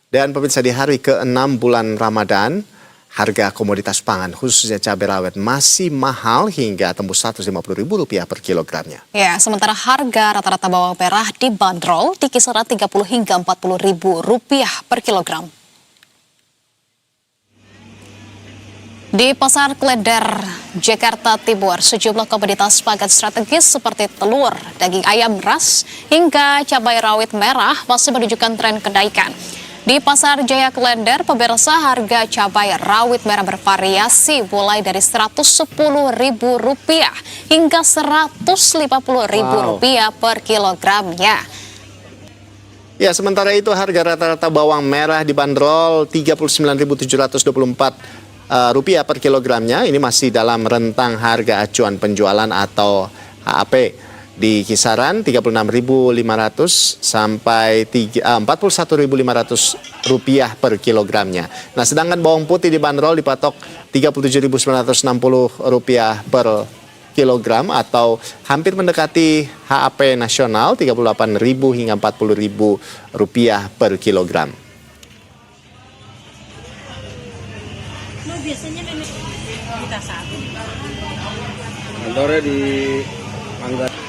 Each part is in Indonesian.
Dan pemirsa, di hari ke-6 bulan Ramadan, harga komoditas pangan khususnya cabai rawit masih mahal hingga tembus Rp150.000 per kilogramnya. Ya, sementara harga rata-rata bawang merah dibanderol di kisaran Rp30 hingga Rp40.000 per kilogram. Di Pasar Klender, Jakarta Timur, sejumlah komoditas pangan strategis seperti telur, daging ayam ras, hingga cabai rawit merah masih menunjukkan tren kenaikan. Di Pasar Jaya Klender, pemirsa, harga cabai rawit merah bervariasi mulai dari Rp110.000 hingga Rp150.000 per kilogramnya. Ya, sementara itu harga rata-rata bawang merah dibanderol Rp39.724 per kilogramnya. Ini masih dalam rentang harga acuan penjualan atau HAP di kisaran Rp36.500 sampai Rp41.500 per kilogramnya. Nah, sedangkan bawang putih dibanderol dipatok Rp37.960 per kilogram atau hampir mendekati HAP nasional Rp38.000 hingga Rp40.000 per kilogram. Biasanya memang kita satu. Kantornya di Manggarai.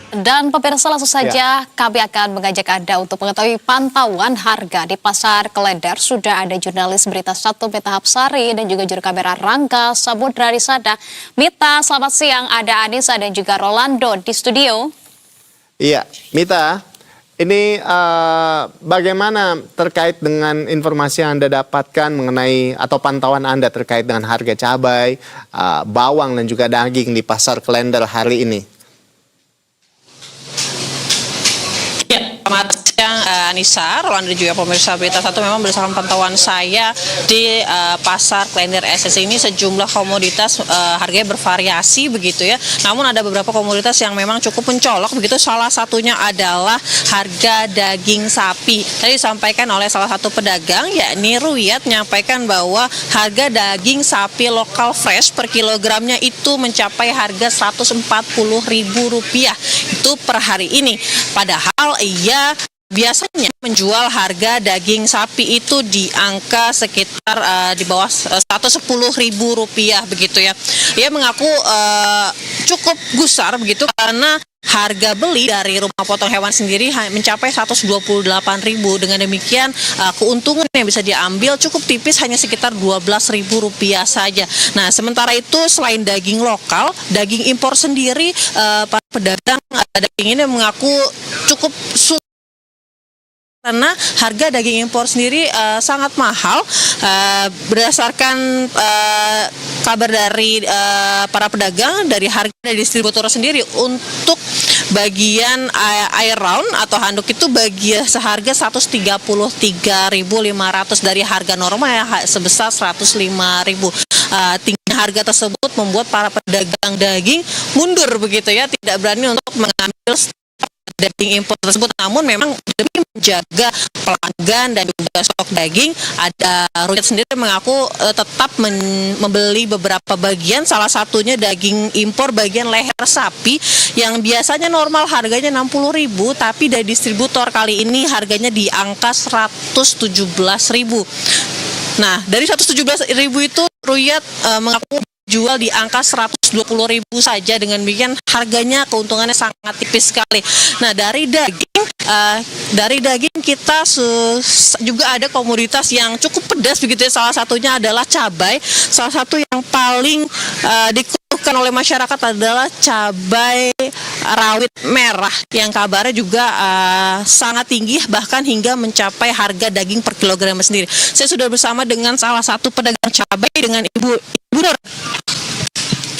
Dan pemirsa, langsung saja kami akan mengajak Anda untuk mengetahui pantauan harga di Pasar Klender. Sudah ada jurnalis Berita 1 Mita Hapsari dan juga juru kamera Rangga Samudra di sana. Mita, selamat siang. Ada Anissa dan juga Rolando di studio. Iya, Mita, ini bagaimana terkait dengan informasi yang Anda dapatkan mengenai atau pantauan Anda terkait dengan harga cabai, bawang dan juga daging di Pasar Klender hari ini? Selamat siang Anissa, Rolando juga pemirsa Berita 1. Memang berdasarkan pantauan saya di Pasar Klender SS ini sejumlah komoditas harganya bervariasi begitu ya. Namun ada beberapa komoditas yang memang cukup mencolok begitu. Salah satunya adalah harga daging sapi. Tadi disampaikan oleh salah satu pedagang yakni Ruyat menyampaikan bahwa harga daging sapi lokal fresh per kilogramnya itu mencapai harga Rp140.000 itu per hari ini. Padahal ia biasanya menjual harga daging sapi itu di angka sekitar di bawah Rp110.000 begitu ya. Ia mengaku cukup gusar begitu karena harga beli dari rumah potong hewan sendiri mencapai Rp128.000. Dengan demikian keuntungan yang bisa diambil cukup tipis, hanya sekitar Rp12.000 saja. Nah, sementara itu selain daging lokal, daging impor sendiri para pedagang daging ini mengaku cukup sulit karena harga daging impor sendiri sangat mahal. Berdasarkan kabar dari para pedagang, dari harga dari distributor sendiri, untuk bagian air round atau handuk itu seharga Rp133.500 dari harga normal ya sebesar Rp105.000. Tingginya harga tersebut membuat para pedagang daging mundur begitu ya, tidak berani untuk mengambil daging impor tersebut. Namun memang demi menjaga pelanggan dan juga stok daging, ada Ruyat sendiri mengaku tetap membeli beberapa bagian, salah satunya daging impor bagian leher sapi yang biasanya normal harganya Rp60.000, tapi dari distributor kali ini harganya di angka Rp117.000. Nah, dari Rp117.000 itu Ruyat mengaku jual di angka Rp120.000 saja. Dengan demikian harganya keuntungannya sangat tipis sekali. Nah, dari daging kita juga ada komoditas yang cukup pedas begitu ya. Salah satunya adalah cabai. Salah satu yang paling dikeluhkan oleh masyarakat adalah cabai rawit merah yang kabarnya juga sangat tinggi, bahkan hingga mencapai harga daging per kilogram sendiri. Saya sudah bersama dengan salah satu pedagang cabai, dengan Ibu Nur.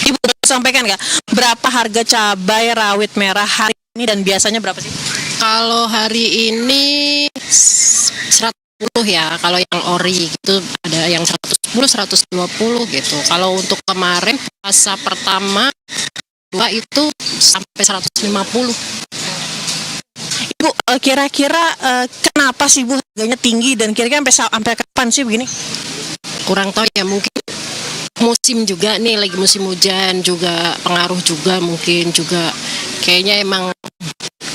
Ibu sampaikan nggak berapa harga cabai rawit merah hari ini dan biasanya berapa sih? Kalau hari ini 110 ya, kalau yang ori gitu ada yang 110, 120 gitu. Kalau untuk kemarin puasa pertama 2 itu sampai 150. Ibu, kira-kira kenapa sih Bu harganya tinggi dan kira-kira sampai kapan sih begini? Kurang tahu ya, mungkin musim juga nih, lagi musim hujan juga, pengaruh juga, mungkin juga kayaknya emang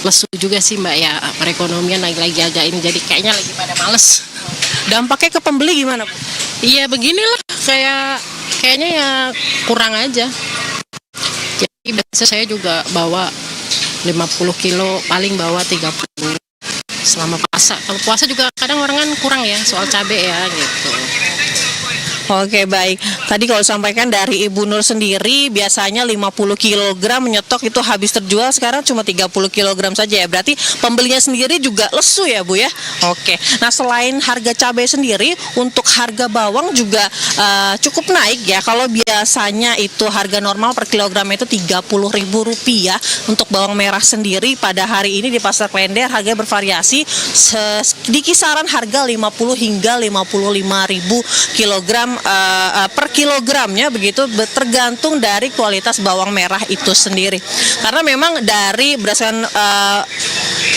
lesu juga sih Mbak ya, perekonomian lagi agak ini, jadi kayaknya lagi pada males. Dampaknya ke pembeli gimana, Bu? Iya beginilah, kayaknya ya kurang aja. Jadi biasa saya juga bawa 50 kilo, paling bawa 30 selama puasa. Kalau puasa juga kadang orang kan kurang ya soal cabai ya gitu. Oke, baik. Tadi kalau sampaikan dari Ibu Nur sendiri biasanya 50 kg menyetok itu habis terjual, sekarang cuma 30 kg saja ya. Berarti pembelinya sendiri juga lesu ya, Bu ya? Oke. Nah, selain harga cabai sendiri, untuk harga bawang juga cukup naik ya. Kalau biasanya itu harga normal per kilogram itu Rp30.000 untuk bawang merah sendiri, pada hari ini di Pasar Klender harga bervariasi di kisaran harga 50 hingga 55.000 kilogram per kilogramnya, begitu tergantung dari kualitas bawang merah itu sendiri. Karena memang dari berdasarkan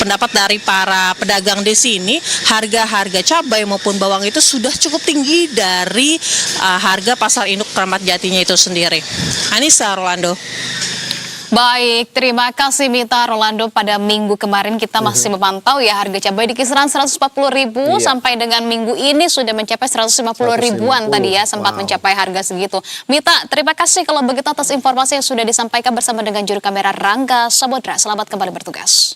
pendapat dari para pedagang di sini, harga-harga cabai maupun bawang itu sudah cukup tinggi dari harga pasar induk Kramat Jatinya itu sendiri. Anissa, Rolando. Baik, terima kasih Mita. Rolando, pada minggu kemarin kita masih memantau ya harga cabai di kisaran 140.000 Iya. sampai dengan minggu ini sudah mencapai 150 ribuan tadi ya, sempat mencapai harga segitu. Mita, terima kasih kalau begitu atas informasi yang sudah disampaikan bersama dengan juru kamera Rangga Samudra. Selamat kembali bertugas.